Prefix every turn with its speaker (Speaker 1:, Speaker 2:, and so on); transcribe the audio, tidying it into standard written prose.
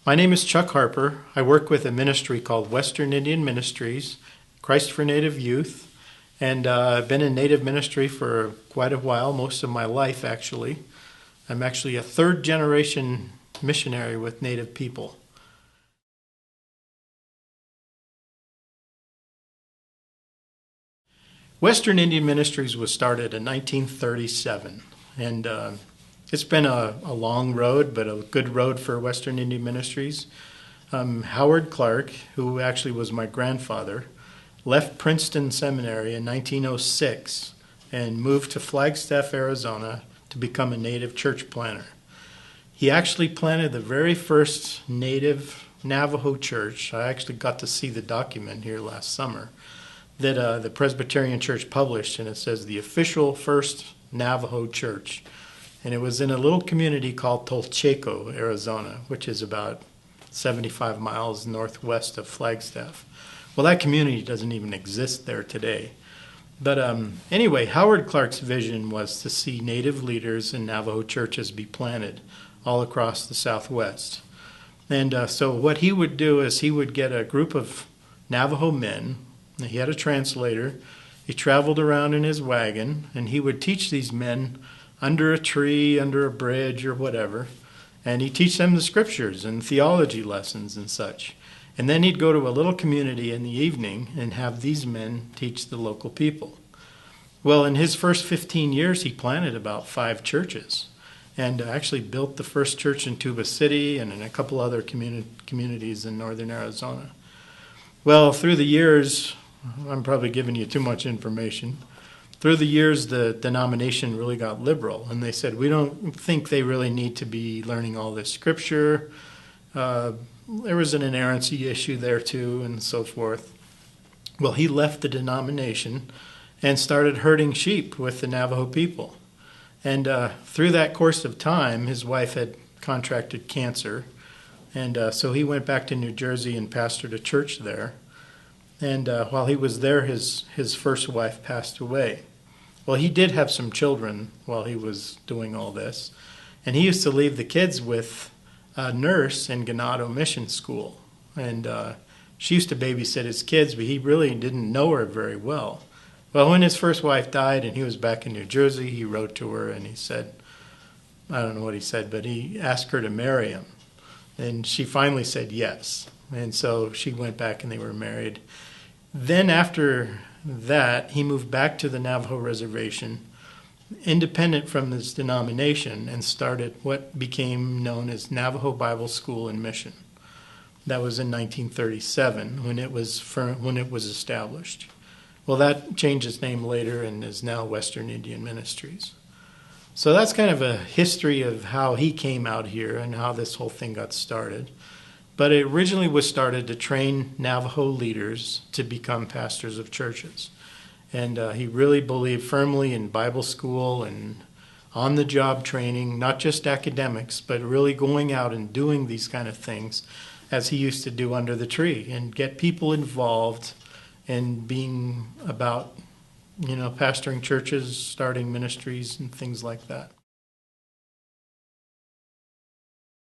Speaker 1: My name is Chuck Harper. I work with a ministry called Western Indian Ministries, Christ for Native Youth, and I've been in Native ministry for quite a while, most of my life actually. I'm actually a third generation missionary with Native people. Western Indian Ministries was started in 1937, and it's been a long road, but a good road for Western Indian Ministries. Howard Clark, who actually was my grandfather, left Princeton Seminary in 1906 and moved to Flagstaff, Arizona to become a native church planter. He actually planted the very first native Navajo church. I actually got to see the document here last summer that the Presbyterian Church published, and it says the official first Navajo church. And it was in a little community called Tolcheco, Arizona, which is about 75 miles northwest of Flagstaff. Well, that community doesn't even exist there today. But anyway, Howard Clark's vision was to see native leaders in Navajo churches be planted all across the Southwest. And so what he would do is he would get a group of Navajo men. He had a translator. He traveled around in his wagon, and he would teach these men under a tree, under a bridge, or whatever. And he'd teach them the scriptures and theology lessons and such. And then he'd go to a little community in the evening and have these men teach the local people. Well, in his first 15 years, he planted about 5 churches and actually built the first church in Tuba City and in a couple other communities in northern Arizona. Well, through the years, I'm probably giving you too much information. Through the years, the denomination really got liberal, and they said, we don't think they really need to be learning all this scripture. There was an inerrancy issue there too, and so forth. Well, he left the denomination and started herding sheep with the Navajo people. And through that course of time, his wife had contracted cancer, and so he went back to New Jersey and pastored a church there. And while he was there, his first wife passed away. Well, he did have some children while he was doing all this. And he used to leave the kids with a nurse in Ganado Mission School. And she used to babysit his kids, but he really didn't know her very well. Well, when his first wife died and he was back in New Jersey, he wrote to her and he said, I don't know what he said, but he asked her to marry him. And she finally said yes. And so she went back and they were married. Then after that, he moved back to the Navajo reservation, independent from this denomination, and started what became known as Navajo Bible School and Mission. That was in 1937 when it was established. Well, that changed its name later and is now Western Indian Ministries. So that's kind of a history of how he came out here and how this whole thing got started. But it originally was started to train Navajo leaders to become pastors of churches. And he really believed firmly in Bible school and on-the-job training, not just academics, but really going out and doing these kind of things as he used to do under the tree and get people involved in being about, pastoring churches, starting ministries, and things like that.